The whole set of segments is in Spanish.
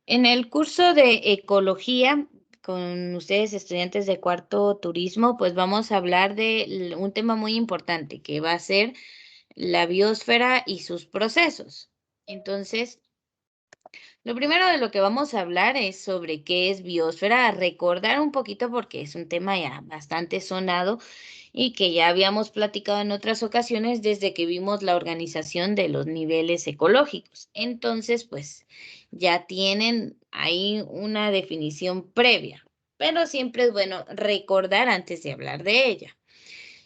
En el curso de ecología, con ustedes, estudiantes de cuarto turismo, pues vamos a hablar de un tema muy importante que va a ser la biosfera y sus procesos. Entonces, lo primero de lo que vamos a hablar es sobre qué es biosfera, recordar un poquito porque es un tema ya bastante sonado y que ya habíamos platicado en otras ocasiones desde que vimos la organización de los niveles ecológicos. Entonces, pues ya tienen ahí una definición previa, pero siempre es bueno recordar antes de hablar de ella.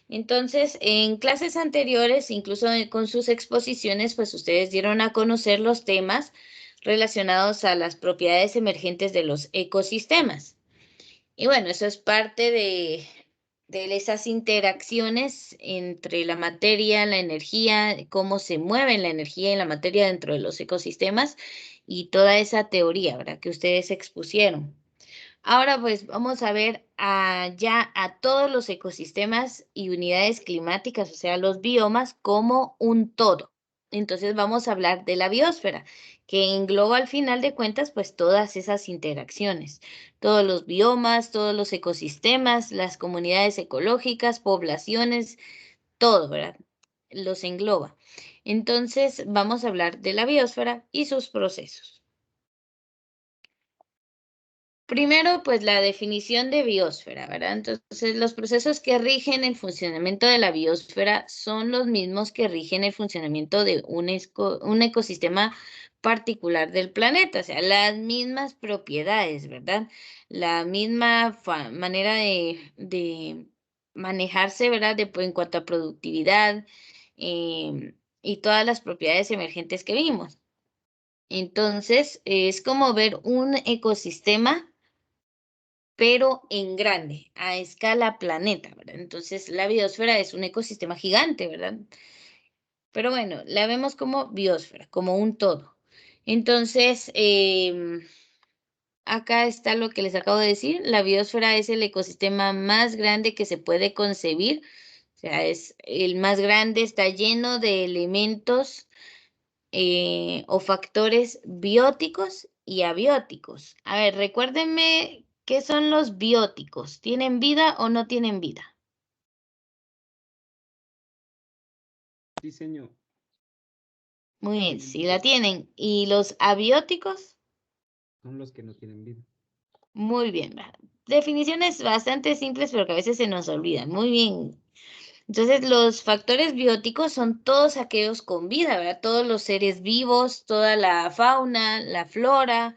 Entonces, en clases anteriores, incluso con sus exposiciones, pues ustedes dieron a conocer los temas relacionados a las propiedades emergentes de los ecosistemas. Y bueno, eso es parte de esas interacciones entre la materia, la energía, cómo se mueve la energía y la materia dentro de los ecosistemas y toda esa teoría, ¿verdad?, que ustedes expusieron. Ahora pues vamos a ver ya a todos los ecosistemas y unidades climáticas, o sea, los biomas, como un todo. Entonces vamos a hablar de la biosfera, que engloba al final de cuentas pues todas esas interacciones, todos los biomas, todos los ecosistemas, las comunidades ecológicas, poblaciones, todo, ¿verdad? Los engloba. Entonces vamos a hablar de la biosfera y sus procesos. Primero, pues la definición de biosfera, ¿verdad? Entonces, los procesos que rigen el funcionamiento de la biosfera son los mismos que rigen el funcionamiento de un ecosistema particular del planeta, o sea, las mismas propiedades, ¿verdad? La misma manera de manejarse, ¿verdad? En cuanto a productividad y todas las propiedades emergentes que vimos. Entonces, es como ver un ecosistema pero en grande, a escala planeta, ¿verdad? Entonces, la biosfera es un ecosistema gigante, ¿verdad? Pero bueno, la vemos como biosfera, como un todo. Entonces, acá está lo que les acabo de decir. La biosfera es el ecosistema más grande que se puede concebir. O sea, es el más grande, está lleno de elementos o factores bióticos y abióticos. A ver, recuérdenme qué son los bióticos. ¿Tienen vida o no tienen vida? Diseño, Muy bien, tienen si vida. la tienen. ¿Y los abióticos? Son los que no tienen vida. Muy bien. Definiciones bastante simples, pero que a veces se nos olvidan. Muy bien. Entonces, los factores bióticos son todos aquellos con vida, ¿verdad? Todos los seres vivos, toda la fauna, la flora,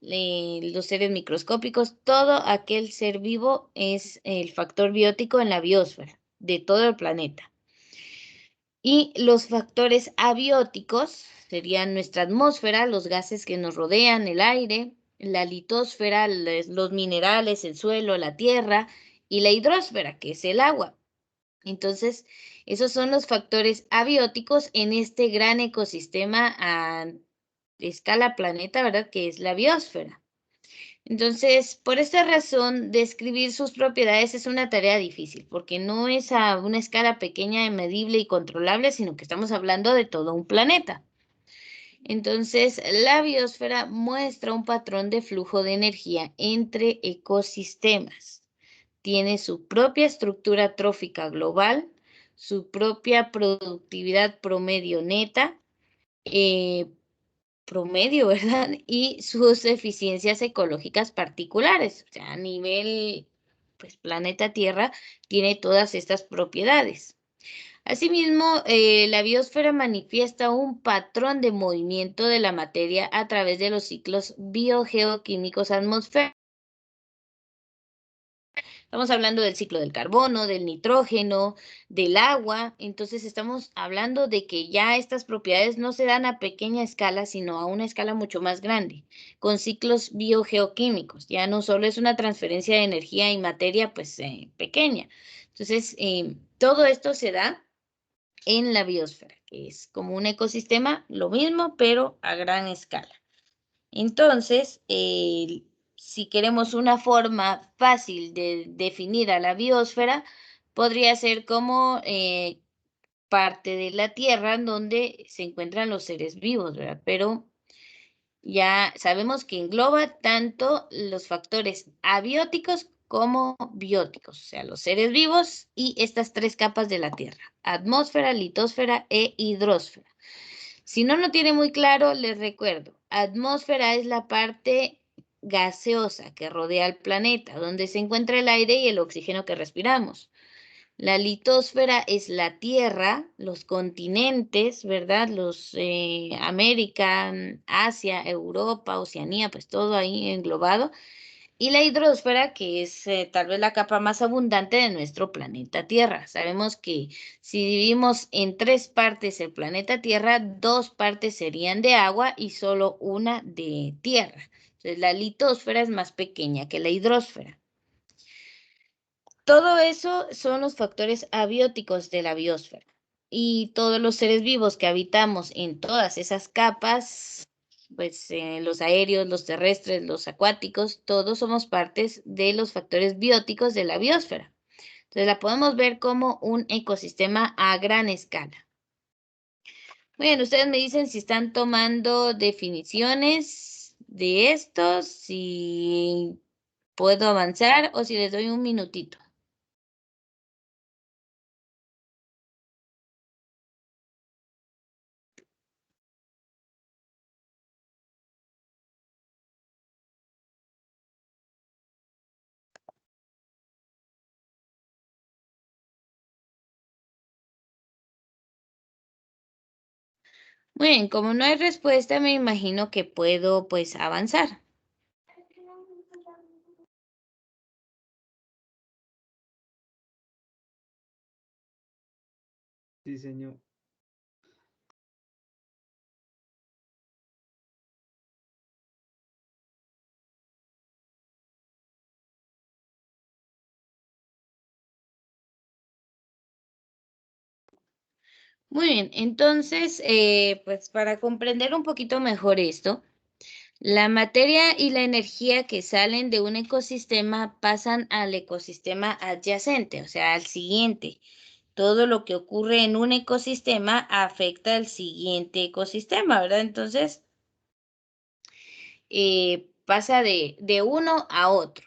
los seres microscópicos, todo aquel ser vivo es el factor biótico en la biosfera de todo el planeta. Y los factores abióticos serían nuestra atmósfera, los gases que nos rodean, el aire, la litosfera, los minerales, el suelo, la tierra, y la hidrosfera, que es el agua. Entonces, esos son los factores abióticos en este gran ecosistema a escala planeta, ¿verdad? Que es la biosfera. Entonces, por esta razón, describir sus propiedades es una tarea difícil, porque no es a una escala pequeña, medible y controlable, sino que estamos hablando de todo un planeta. Entonces, la biosfera muestra un patrón de flujo de energía entre ecosistemas. Tiene su propia estructura trófica global, su propia productividad promedio neta, eh, promedio, ¿verdad? Y sus eficiencias ecológicas particulares. O sea, a nivel, pues, planeta Tierra tiene todas estas propiedades. Asimismo, la biosfera manifiesta un patrón de movimiento de la materia a través de los ciclos biogeoquímicos atmosféricos. Estamos hablando del ciclo del carbono, del nitrógeno, del agua. Entonces estamos hablando de que ya estas propiedades no se dan a pequeña escala, sino a una escala mucho más grande, con ciclos biogeoquímicos. Ya no solo es una transferencia de energía y materia, pues pequeña. Entonces, todo esto se da en la biosfera, que es como un ecosistema, lo mismo, pero a gran escala. Entonces, si queremos una forma fácil de definir a la biosfera, podría ser como parte de la Tierra en donde se encuentran los seres vivos, ¿verdad? Pero ya sabemos que engloba tanto los factores abióticos como bióticos, o sea, los seres vivos y estas tres capas de la Tierra: atmósfera, litosfera e hidrosfera. Si no lo tiene muy claro, les recuerdo, atmósfera es la parte gaseosa que rodea al planeta, donde se encuentra el aire y el oxígeno que respiramos. La litosfera es la Tierra, los continentes, ¿verdad? Los América, Asia, Europa, Oceanía, pues todo ahí englobado. Y la hidrosfera, que es tal vez la capa más abundante de nuestro planeta Tierra. Sabemos que si dividimos en tres partes el planeta Tierra, dos partes serían de agua y solo una de tierra. Entonces la litosfera es más pequeña que la hidrosfera. Todo eso son los factores abióticos de la biosfera. Y todos los seres vivos que habitamos en todas esas capas, pues los aéreos, los terrestres, los acuáticos, todos somos partes de los factores bióticos de la biosfera. Entonces la podemos ver como un ecosistema a gran escala. Bueno, ustedes me dicen si están tomando definiciones de esto, si puedo avanzar o si les doy un minutito. Muy bien, como no hay respuesta, me imagino que puedo pues avanzar. Sí, señor. Muy bien, entonces, pues para comprender un poquito mejor esto, la materia y la energía que salen de un ecosistema pasan al ecosistema adyacente, o sea, al siguiente. Todo lo que ocurre en un ecosistema afecta al siguiente ecosistema, ¿verdad? Entonces, pasa de uno a otro.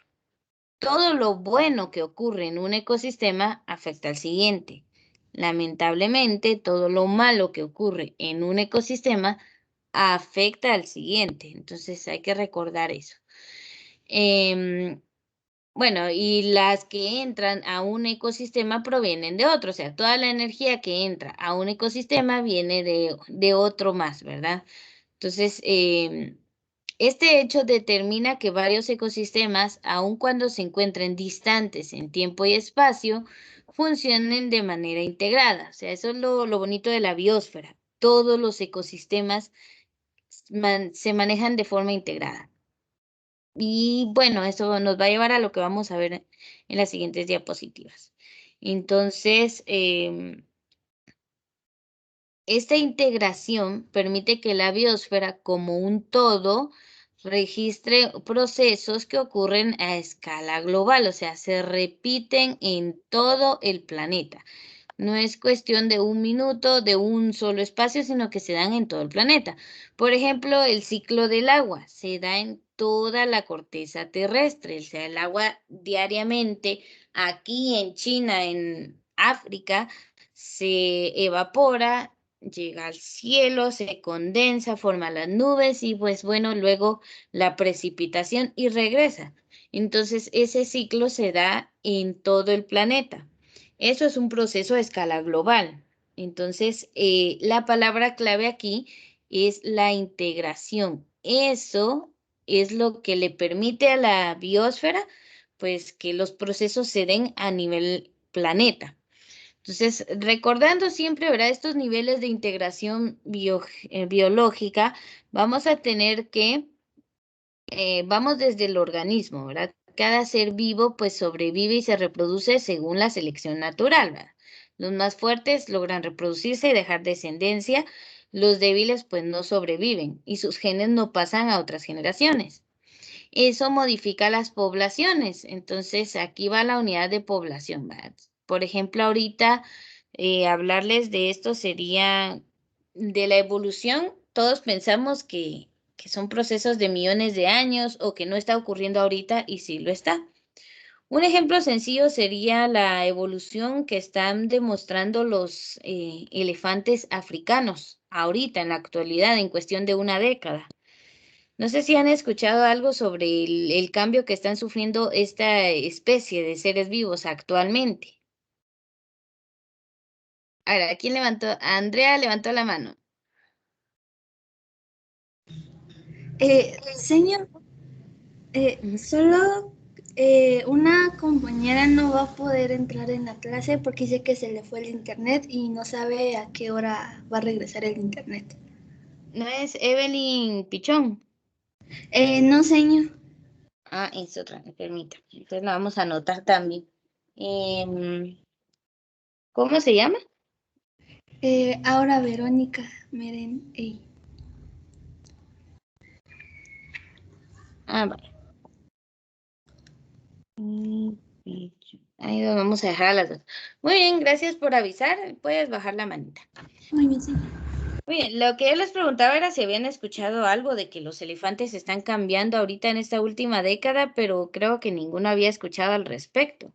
Todo lo bueno que ocurre en un ecosistema afecta al siguiente. Lamentablemente, todo lo malo que ocurre en un ecosistema afecta al siguiente. Entonces hay que recordar eso. Bueno, y las que entran a un ecosistema provienen de otro, o sea, toda la energía que entra a un ecosistema viene de otro más, ¿verdad? Entonces, este hecho determina que varios ecosistemas, aun cuando se encuentren distantes en tiempo y espacio, funcionen de manera integrada. O sea, eso es lo bonito de la biosfera. Todos los ecosistemas se manejan de forma integrada. Y bueno, eso nos va a llevar a lo que vamos a ver en las siguientes diapositivas. Entonces, esta integración permite que la biosfera como un todo registre procesos que ocurren a escala global, o sea, se repiten en todo el planeta. No es cuestión de un minuto, de un solo espacio, sino que se dan en todo el planeta. Por ejemplo, el ciclo del agua se da en toda la corteza terrestre, o sea, el agua diariamente aquí en China, en África, se evapora, llega al cielo, se condensa, forma las nubes y pues bueno, luego la precipitación y regresa. Entonces, ese ciclo se da en todo el planeta. Eso es un proceso a escala global. Entonces, la palabra clave aquí es la integración. Eso es lo que le permite a la biosfera, pues, que los procesos se den a nivel planeta. Entonces, recordando siempre, ¿verdad? Estos niveles de integración biológica, vamos a tener que, vamos desde el organismo, ¿verdad? Cada ser vivo pues sobrevive y se reproduce según la selección natural, ¿verdad? Los más fuertes logran reproducirse y dejar descendencia, los débiles pues no sobreviven y sus genes no pasan a otras generaciones. Eso modifica las poblaciones. Entonces, aquí va la unidad de población, ¿verdad? Por ejemplo, ahorita hablarles de esto sería de la evolución. Todos pensamos que que son procesos de millones de años o que no está ocurriendo ahorita y sí lo está. Un ejemplo sencillo sería la evolución que están demostrando los elefantes africanos ahorita, en la actualidad, en cuestión de una década. No sé si han escuchado algo sobre el cambio que están sufriendo esta especie de seres vivos actualmente. Ahora, ¿quién levantó? Andrea levantó la mano. Señor, Ujú. solo una compañera no va a poder entrar en la clase porque dice que se le fue el internet y no sabe a qué hora va a regresar el internet. ¿No es Evelyn Pichón? No, señor. Ah, es otra, me permita. Entonces la vamos a anotar también. Em, ¿Cómo se llama? Ahora Verónica, miren. Ah, vale. Ahí vamos a dejar a las dos. Muy bien, gracias por avisar. Puedes bajar la manita. Muy bien, señor. Muy bien, lo que yo les preguntaba era si habían escuchado algo de que los elefantes están cambiando ahorita en esta última década, pero creo que ninguno había escuchado al respecto.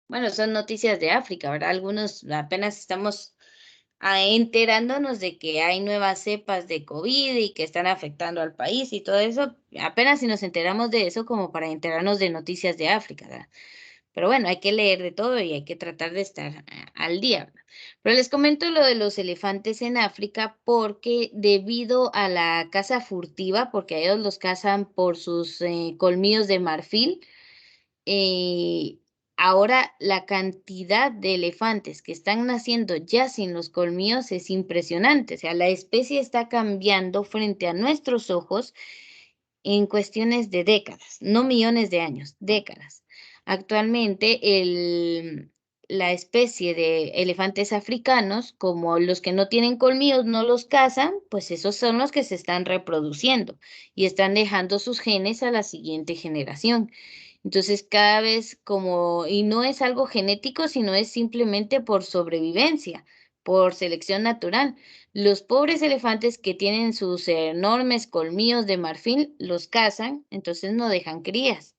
Bueno, son noticias de África, ¿verdad? Algunos apenas estamos enterándonos de que hay nuevas cepas de COVID y que están afectando al país y todo eso. Apenas si nos enteramos de eso como para enterarnos de noticias de África, ¿verdad? Pero bueno, hay que leer de todo y hay que tratar de estar al día, ¿verdad? Pero les comento lo de los elefantes en África porque debido a la caza furtiva, porque ellos los cazan por sus colmillos de marfil, eh, ahora la cantidad de elefantes que están naciendo ya sin los colmillos es impresionante. O sea, la especie está cambiando frente a nuestros ojos en cuestiones de décadas, no millones de años, décadas. Actualmente la especie de elefantes africanos, como los que no tienen colmillos no los cazan, pues esos son los que se están reproduciendo y están dejando sus genes a la siguiente generación. Entonces, cada vez como, y no es algo genético, sino es simplemente por sobrevivencia, por selección natural. Los pobres elefantes que tienen sus enormes colmillos de marfil los cazan, entonces no dejan crías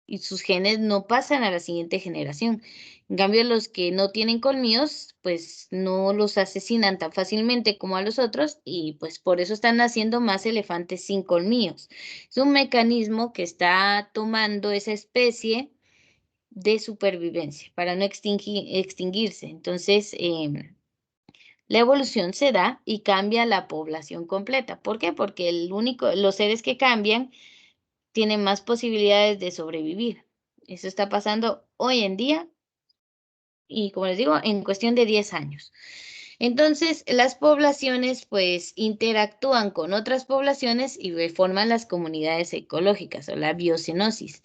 y sus genes no pasan a la siguiente generación. En cambio, los que no tienen colmillos, pues no los asesinan tan fácilmente como a los otros y pues por eso están naciendo más elefantes sin colmillos. Es un mecanismo que está tomando esa especie de supervivencia para no extinguirse. Entonces, la evolución se da y cambia la población completa. ¿Por qué? Porque los seres que cambian tienen más posibilidades de sobrevivir. Eso está pasando hoy en día y, como les digo, en cuestión de 10 años. Entonces, las poblaciones pues interactúan con otras poblaciones y forman las comunidades ecológicas o la biocenosis.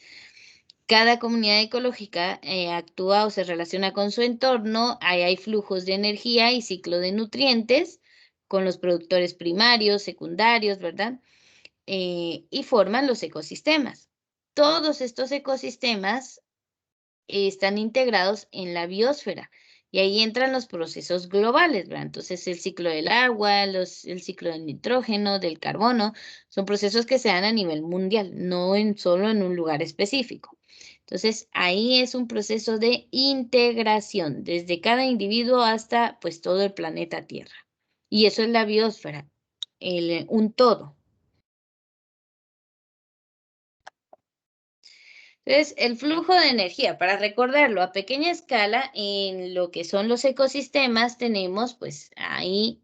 Cada comunidad ecológica actúa o se relaciona con su entorno, ahí hay flujos de energía y ciclo de nutrientes con los productores primarios, secundarios, ¿verdad? Y forman los ecosistemas. Todos estos ecosistemas están integrados en la biosfera y ahí entran los procesos globales, ¿verdad? Entonces, el ciclo del agua, el ciclo del nitrógeno, del carbono, son procesos que se dan a nivel mundial, no solo en un lugar específico. Entonces, ahí es un proceso de integración, desde cada individuo hasta pues todo el planeta Tierra. Y eso es la biosfera, un todo. Entonces, el flujo de energía, para recordarlo a pequeña escala, en lo que son los ecosistemas, tenemos pues ahí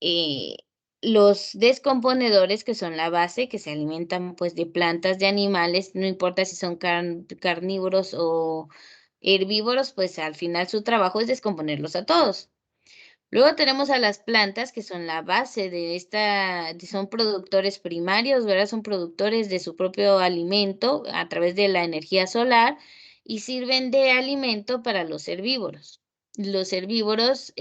eh, los descomponedores, que son la base, que se alimentan pues de plantas, de animales, no importa si son carnívoros o herbívoros, pues al final su trabajo es descomponerlos a todos. Luego tenemos a las plantas, que son la base de son productores primarios, ¿verdad? Son productores de su propio alimento a través de la energía solar y sirven de alimento para los herbívoros. Los herbívoros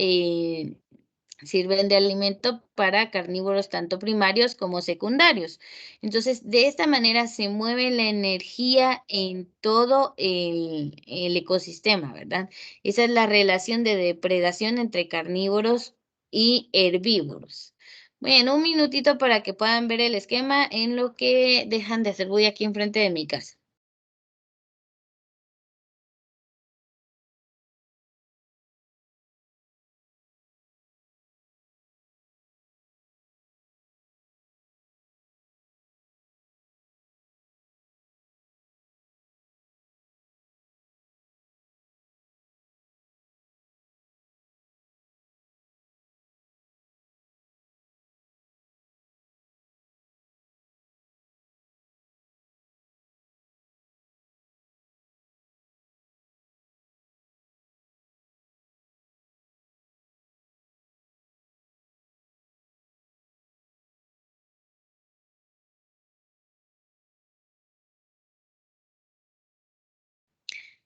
sirven de alimento para carnívoros tanto primarios como secundarios. Entonces, de esta manera se mueve la energía en todo el ecosistema, ¿verdad? Esa es la relación de depredación entre carnívoros y herbívoros. Bueno, un minutito para que puedan ver el esquema en lo que dejan de hacer bulla aquí enfrente de mi casa.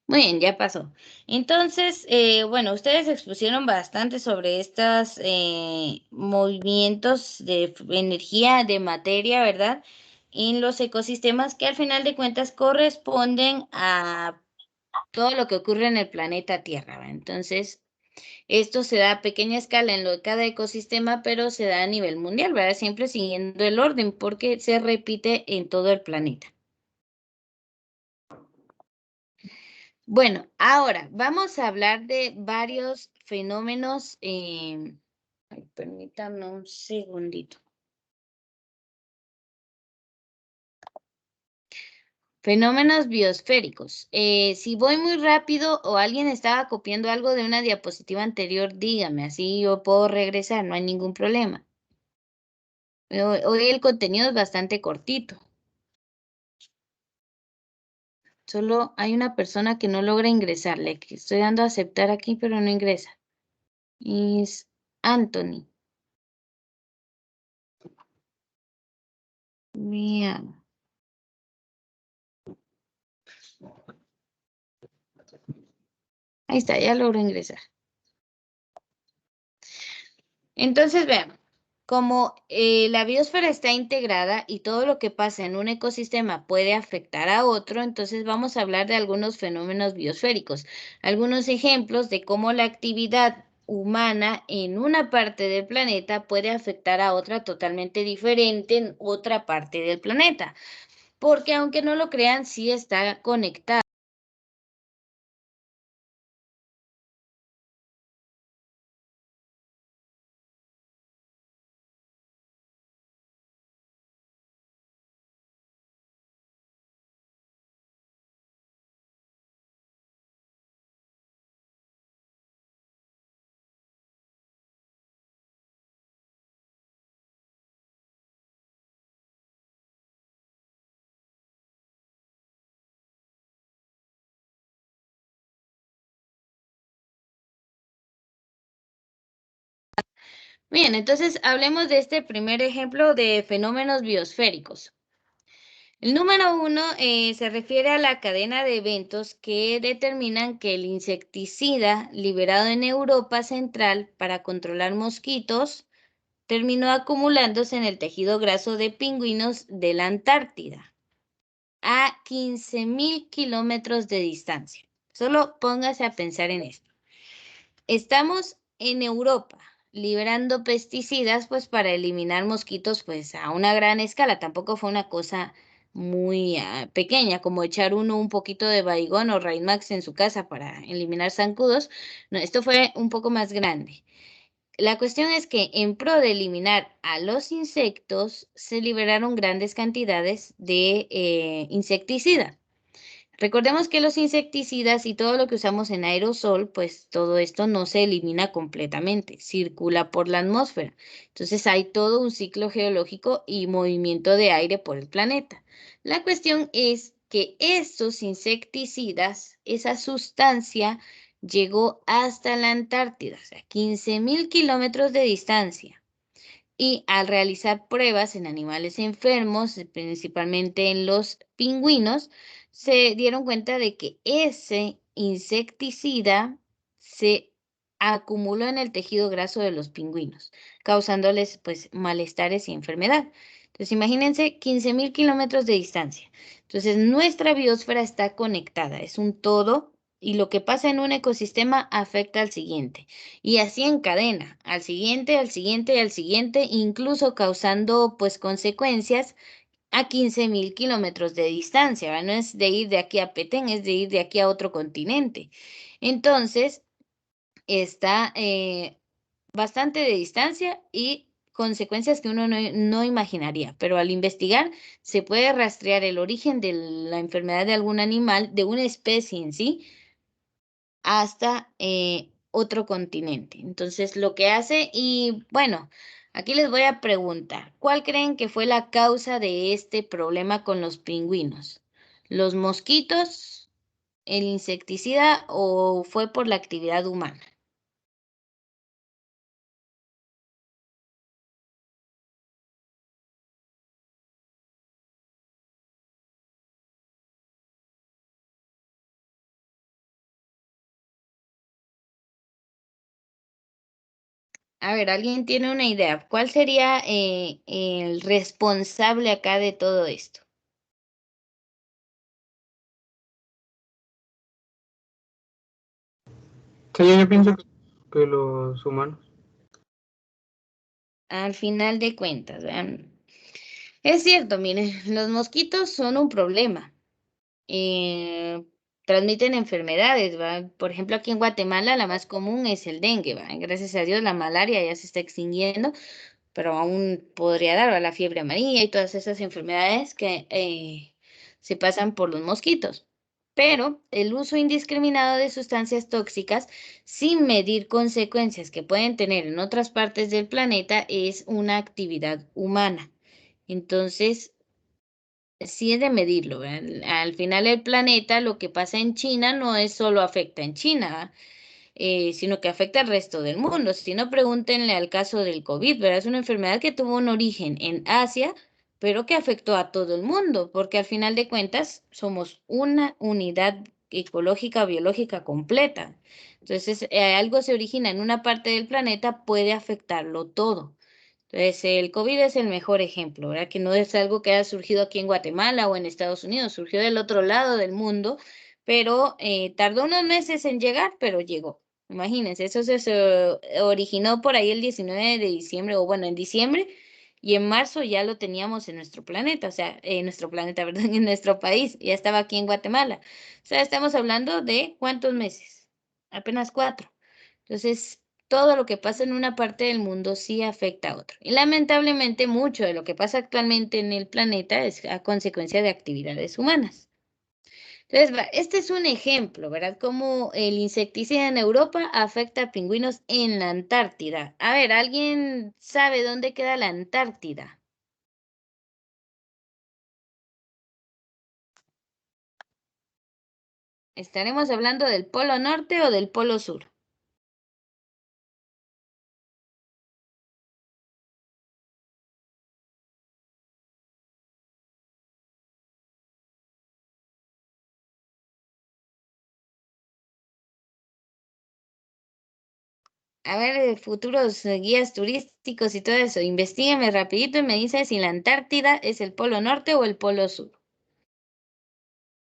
Muy bien, ya pasó. Entonces, bueno, ustedes expusieron bastante sobre estos movimientos de energía, de materia, ¿verdad? En los ecosistemas que al final de cuentas corresponden a todo lo que ocurre en el planeta Tierra, ¿va? Entonces, esto se da a pequeña escala en lo de cada ecosistema, pero se da a nivel mundial, ¿verdad? Siempre siguiendo el orden porque se repite en todo el planeta. Bueno, ahora vamos a hablar de varios fenómenos. Ay, permítanme un segundito. Fenómenos biosféricos. Si voy muy rápido o alguien estaba copiando algo de una diapositiva anterior, dígame, así yo puedo regresar, no hay ningún problema. Hoy el contenido es bastante cortito. Solo hay una persona que no logra ingresar. Le estoy dando a aceptar aquí, pero no ingresa. Es Anthony. Veamos. Ahí está, ya logró ingresar. Entonces, vean, como la biosfera está integrada y todo lo que pasa en un ecosistema puede afectar a otro, entonces vamos a hablar de algunos fenómenos biosféricos, algunos ejemplos de cómo la actividad humana en una parte del planeta puede afectar a otra totalmente diferente en otra parte del planeta, porque aunque no lo crean, sí está conectado. Bien, entonces hablemos de este primer ejemplo de fenómenos biosféricos. El número 1 se refiere a la cadena de eventos que determinan que el insecticida liberado en Europa Central para controlar mosquitos terminó acumulándose en el tejido graso de pingüinos de la Antártida a 15.000 kilómetros de distancia. Solo póngase a pensar en esto. Estamos en Europa liberando pesticidas pues para eliminar mosquitos pues a una gran escala. Tampoco fue una cosa muy pequeña como echar uno un poquito de Baygon o Raymax en su casa para eliminar zancudos. No, esto fue un poco más grande. La cuestión es que en pro de eliminar a los insectos se liberaron grandes cantidades de insecticida. Recordemos que los insecticidas y todo lo que usamos en aerosol, pues todo esto no se elimina completamente, circula por la atmósfera. Entonces hay todo un ciclo geológico y movimiento de aire por el planeta. La cuestión es que estos insecticidas, esa sustancia, llegó hasta la Antártida, o sea, 15.000 kilómetros de distancia. Y al realizar pruebas en animales enfermos, principalmente en los pingüinos, se dieron cuenta de que ese insecticida se acumuló en el tejido graso de los pingüinos, causándoles pues malestares y enfermedad. Entonces imagínense 15.000 kilómetros de distancia. Entonces nuestra biosfera está conectada, es un todo y lo que pasa en un ecosistema afecta al siguiente. Y así en cadena, al siguiente, al siguiente, al siguiente, incluso causando pues consecuencias a 15.000 kilómetros de distancia, ¿verdad? No es de ir de aquí a Petén, es de ir de aquí a otro continente. Entonces, está bastante de distancia y consecuencias que uno no imaginaría, pero al investigar se puede rastrear el origen de la enfermedad de algún animal, de una especie en sí, hasta otro continente. Entonces, lo que hace, y bueno, aquí les voy a preguntar, ¿cuál creen que fue la causa de este problema con los pingüinos? ¿Los mosquitos, el insecticida o fue por la actividad humana? A ver, ¿alguien tiene una idea? ¿Cuál sería el responsable acá de todo esto? Sí, yo pienso que los humanos. Al final de cuentas, vean. Es cierto, miren, los mosquitos son un problema. eh, Transmiten enfermedades, ¿va? Por ejemplo, aquí en Guatemala la más común es el dengue, ¿va? Gracias a Dios la malaria ya se está extinguiendo, pero aún podría dar, ¿va? La fiebre amarilla y todas esas enfermedades que se pasan por los mosquitos. Pero el uso indiscriminado de sustancias tóxicas sin medir consecuencias que pueden tener en otras partes del planeta es una actividad humana. Entonces, sí es de medirlo, ¿verdad? Al final el planeta, lo que pasa en China no es solo afecta en China, sino que afecta al resto del mundo. Si no, pregúntenle al caso del COVID, ¿verdad? Es una enfermedad que tuvo un origen en Asia, pero que afectó a todo el mundo, porque al final de cuentas somos una unidad ecológica, biológica completa. Entonces, algo se origina en una parte del planeta, puede afectarlo todo. Entonces, el COVID es el mejor ejemplo, ¿verdad? Que no es algo que haya surgido aquí en Guatemala o en Estados Unidos, surgió del otro lado del mundo, pero tardó unos meses en llegar, pero llegó. Imagínense, eso se originó por ahí el 19 de diciembre, o bueno, en diciembre, y en marzo ya lo teníamos en nuestro planeta, o sea, en nuestro planeta, perdón, en nuestro país, ya estaba aquí en Guatemala. O sea, estamos hablando de ¿cuántos meses? Apenas 4. Entonces, todo lo que pasa en una parte del mundo sí afecta a otro. Y lamentablemente mucho de lo que pasa actualmente en el planeta es a consecuencia de actividades humanas. Entonces, este es un ejemplo, ¿verdad? Cómo el insecticida en Europa afecta a pingüinos en la Antártida. A ver, ¿alguien sabe dónde queda la Antártida? ¿Estaremos hablando del Polo Norte o del Polo Sur? A ver, futuros guías turísticos y todo eso, investígueme rapidito y me dice si la Antártida es el Polo Norte o el Polo Sur.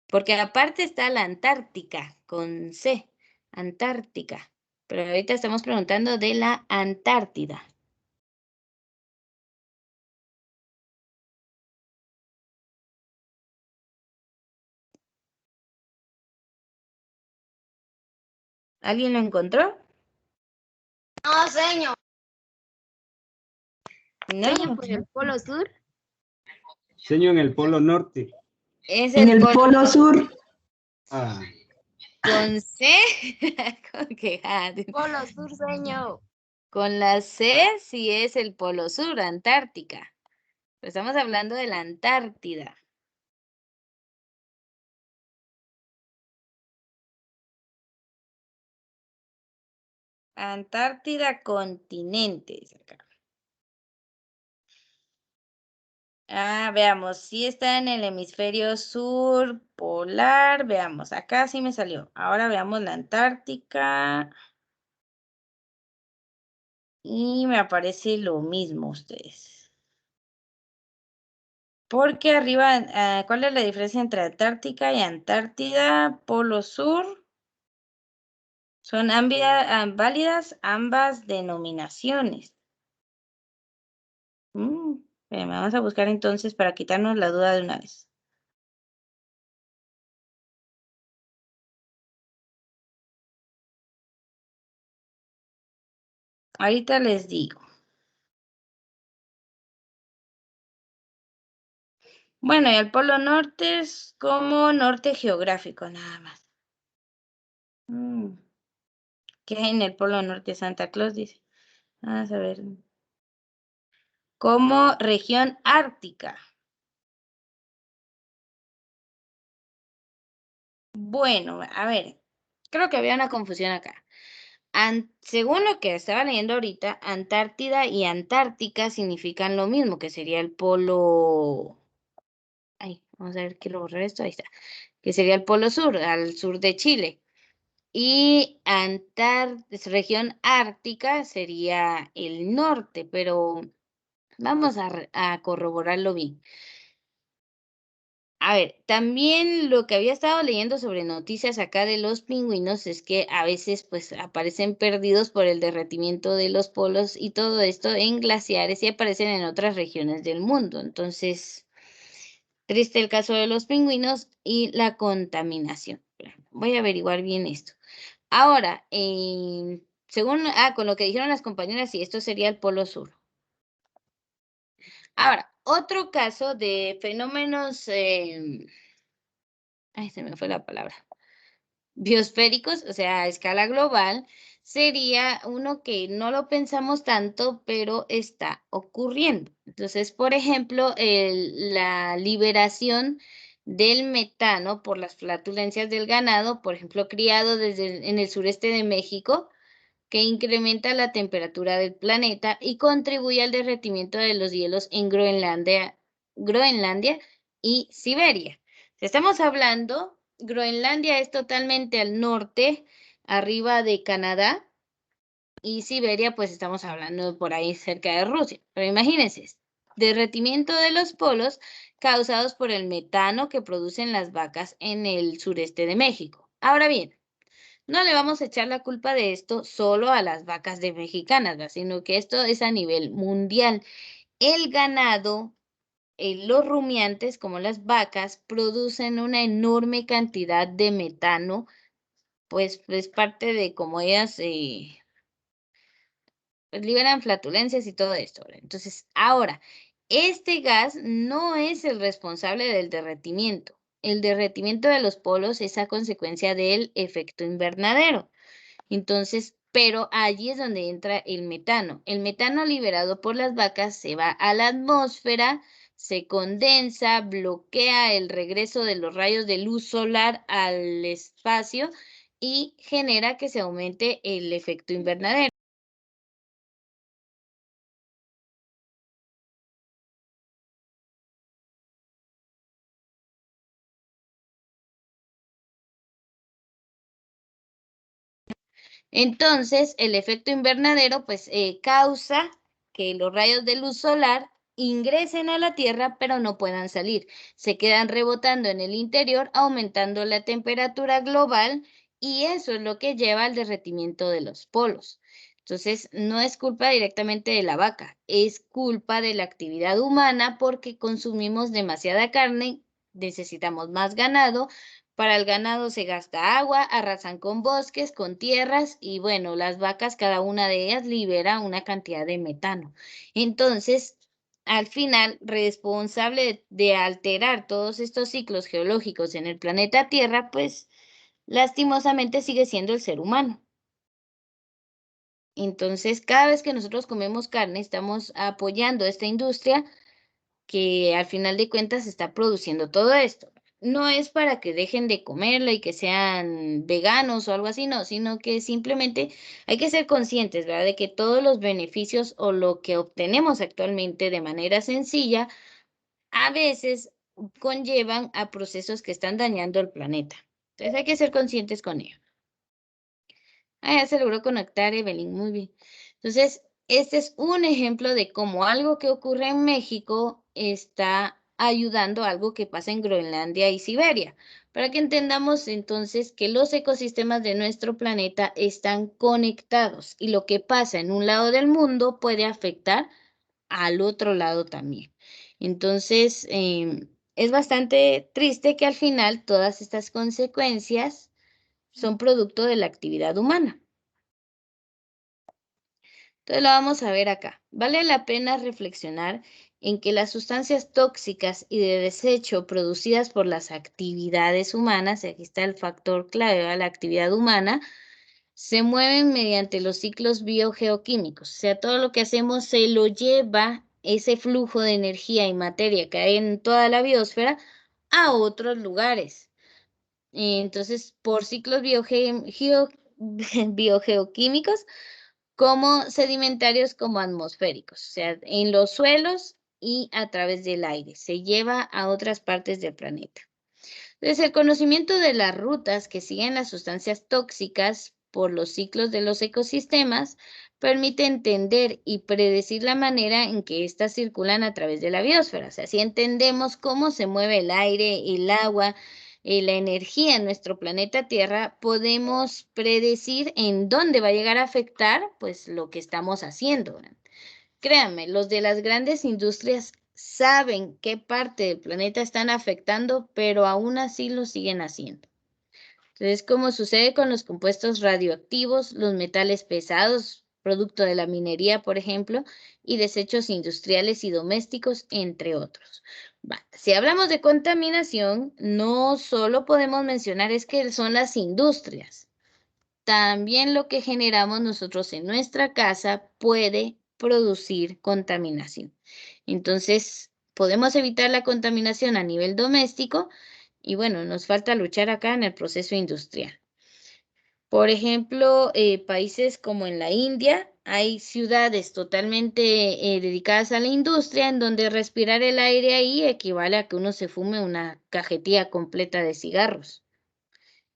Porque aparte está la Antártica, con C, Antártica. Pero ahorita estamos preguntando de la Antártida. ¿Alguien lo encontró? No, señor. No, Por el Polo Sur. Señor, en el Polo Norte. es En el el Polo Polo Sur. Ah, con C, con que Polo Sur, señor. con la C sí es el Polo Sur, Antártica. Pero estamos hablando de la Antártida. Antártida continente, dice acá. Ah, veamos, sí está en el hemisferio sur polar. Veamos, acá sí me salió. Ahora veamos la Antártica. Y me aparece lo mismo ustedes. Porque arriba, ¿cuál es la diferencia entre Antártica y Antártida? Polo sur. Son válidas ambas denominaciones. Espérame, vamos a buscar entonces para quitarnos la duda de una vez. Ahorita les digo. Bueno, y el Polo Norte es como norte geográfico, nada más. ¿Qué hay en el Polo Norte? Santa Claus dice. Vamos a ver. Como región ártica. Bueno, a ver, creo que había una confusión acá. Según lo que estaba leyendo ahorita, Antártida y Antártica significan lo mismo, que sería el polo... Ay, vamos a ver, quiero borrar esto, ahí está. Que sería el polo sur, al sur de Chile. Y región ártica sería el norte, pero vamos a corroborarlo bien. A ver, también lo que había estado leyendo sobre noticias acá de los pingüinos es que a veces pues aparecen perdidos por el derretimiento de los polos y todo esto en glaciares y aparecen en otras regiones del mundo. Entonces, triste el caso de los pingüinos y la contaminación. Voy a averiguar bien esto. Ahora, según, con lo que dijeron las compañeras, sí, esto sería el polo sur. Ahora, otro caso de fenómenos, ay, se me fue la palabra, biosféricos, o sea, a escala global, sería uno que no lo pensamos tanto, pero está ocurriendo. Entonces, por ejemplo, la liberación del metano por las flatulencias del ganado, por ejemplo, criado en el sureste de México, que incrementa la temperatura del planeta y contribuye al derretimiento de los hielos en Groenlandia y Siberia. Estamos hablando, Groenlandia es totalmente al norte, arriba de Canadá, y Siberia, pues estamos hablando por ahí cerca de Rusia. Pero imagínense, derretimiento de los polos causados por el metano que producen las vacas en el sureste de México. Ahora bien, no le vamos a echar la culpa de esto solo a las vacas de mexicanas, ¿verdad? Sino que esto es a nivel mundial. El ganado, los rumiantes, como las vacas, producen una enorme cantidad de metano, pues es parte de cómo ellas pues, liberan flatulencias y todo esto, ¿verdad? Entonces, ahora, este gas no es el responsable del derretimiento. El derretimiento de los polos es a consecuencia del efecto invernadero. Entonces, pero allí es donde entra el metano. El metano liberado por las vacas se va a la atmósfera, se condensa, bloquea el regreso de los rayos de luz solar al espacio y genera que se aumente el efecto invernadero. Entonces, el efecto invernadero pues causa que los rayos de luz solar ingresen a la Tierra, pero no puedan salir. Se quedan rebotando en el interior, aumentando la temperatura global y eso es lo que lleva al derretimiento de los polos. Entonces, no es culpa directamente de la vaca, es culpa de la actividad humana porque consumimos demasiada carne, necesitamos más ganado. Para el ganado se gasta agua, arrasan con bosques, con tierras y bueno, las vacas, cada una de ellas libera una cantidad de metano. Entonces, al final, responsable de alterar todos estos ciclos geológicos en el planeta Tierra, pues lastimosamente sigue siendo el ser humano. Entonces, cada vez que nosotros comemos carne, estamos apoyando esta industria que al final de cuentas está produciendo todo esto. No es para que dejen de comerla y que sean veganos o algo así, no, sino que simplemente hay que ser conscientes, ¿verdad? De que todos los beneficios o lo que obtenemos actualmente de manera sencilla, a veces conllevan a procesos que están dañando el planeta. Entonces hay que ser conscientes con ello. Ah, ya se logró conectar, Evelyn, muy bien. Entonces, este es un ejemplo de cómo algo que ocurre en México está ayudando a algo que pasa en Groenlandia y Siberia. para que entendamos entonces que los ecosistemas de nuestro planeta están conectados y lo que pasa en un lado del mundo puede afectar al otro lado también. Entonces, es bastante triste que al final todas estas consecuencias son producto de la actividad humana. Entonces lo vamos a ver acá. Vale la pena reflexionar en que las sustancias tóxicas y de desecho producidas por las actividades humanas, y aquí está el factor clave, ¿verdad? La actividad humana, se mueven mediante los ciclos biogeoquímicos. O sea, todo lo que hacemos se lo lleva ese flujo de energía y materia que hay en toda la biosfera a otros lugares. Entonces, por ciclos biogeoquímicos, como sedimentarios como atmosféricos, o sea, en los suelos y a través del aire. Se lleva a otras partes del planeta. Entonces, el conocimiento de las rutas que siguen las sustancias tóxicas por los ciclos de los ecosistemas permite entender y predecir la manera en que éstas circulan a través de la biosfera. O sea, si entendemos cómo se mueve el aire, el agua, la energía en nuestro planeta Tierra, podemos predecir en dónde va a llegar a afectar pues lo que estamos haciendo. Créanme, los de las grandes industrias saben qué parte del planeta están afectando, pero aún así lo siguen haciendo. Entonces, como sucede con los compuestos radioactivos, los metales pesados, producto de la minería, por ejemplo, y desechos industriales y domésticos, entre otros. Si hablamos de contaminación, no solo podemos mencionar es que son las industrias. También lo que generamos nosotros en nuestra casa puede producir contaminación. Entonces, podemos evitar la contaminación a nivel doméstico y bueno, nos falta luchar acá en el proceso industrial. Por ejemplo, países como en la India, hay ciudades totalmente dedicadas a la industria en donde respirar el aire ahí equivale a que uno se fume una cajetilla completa de cigarros.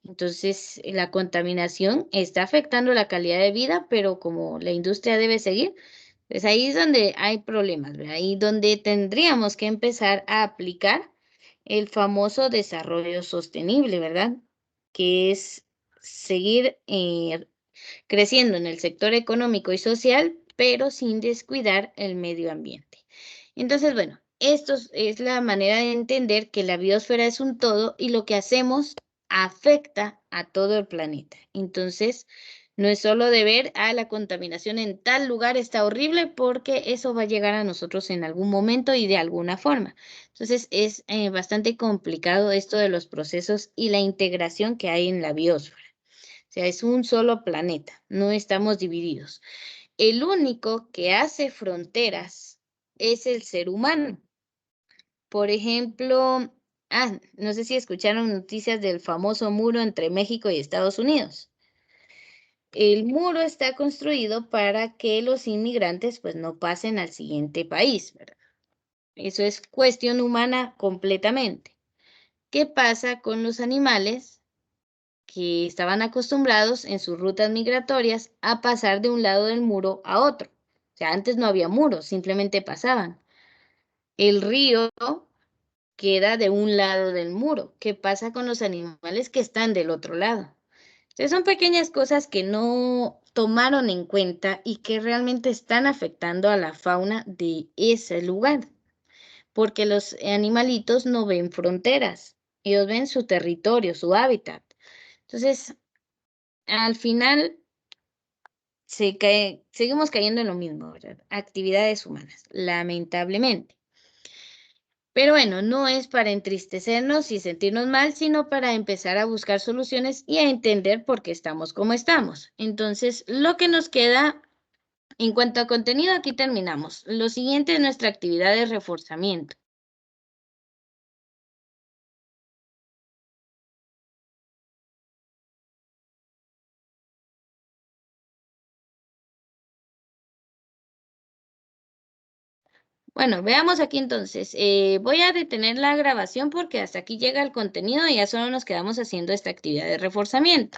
Entonces, la contaminación está afectando la calidad de vida, pero como la industria debe seguir, pues ahí es donde hay problemas, ¿verdad? Ahí donde tendríamos que empezar a aplicar el famoso desarrollo sostenible, ¿verdad? Que es seguir creciendo en el sector económico y social, pero sin descuidar el medio ambiente. Entonces, bueno, esto es la manera de entender que la biosfera es un todo y lo que hacemos afecta a todo el planeta. Entonces, no es solo de ver, la contaminación en tal lugar está horrible porque eso va a llegar a nosotros en algún momento y de alguna forma. Entonces, es bastante complicado esto de los procesos y la integración que hay en la biosfera. O sea, es un solo planeta, no estamos divididos. El único que hace fronteras es el ser humano. Por ejemplo, no sé si escucharon noticias del famoso muro entre México y Estados Unidos. El muro está construido para que los inmigrantes pues no pasen al siguiente país, ¿verdad? Eso es cuestión humana completamente. ¿Qué pasa con los animales que estaban acostumbrados en sus rutas migratorias a pasar de un lado del muro a otro? O sea, antes no había muros, simplemente pasaban. El río queda de un lado del muro. ¿Qué pasa con los animales que están del otro lado? Entonces son pequeñas cosas que no tomaron en cuenta y que realmente están afectando a la fauna de ese lugar, porque los animalitos no ven fronteras, ellos ven su territorio, su hábitat. Entonces, al final seguimos cayendo en lo mismo, ¿verdad? Actividades humanas, lamentablemente. Pero bueno, no es para entristecernos y sentirnos mal, sino para empezar a buscar soluciones y a entender por qué estamos como estamos. Entonces, lo que nos queda en cuanto a contenido, aquí terminamos. Lo siguiente es nuestra actividad de reforzamiento. Bueno, veamos aquí entonces. Voy a detener la grabación porque hasta aquí llega el contenido y ya solo nos quedamos haciendo esta actividad de reforzamiento.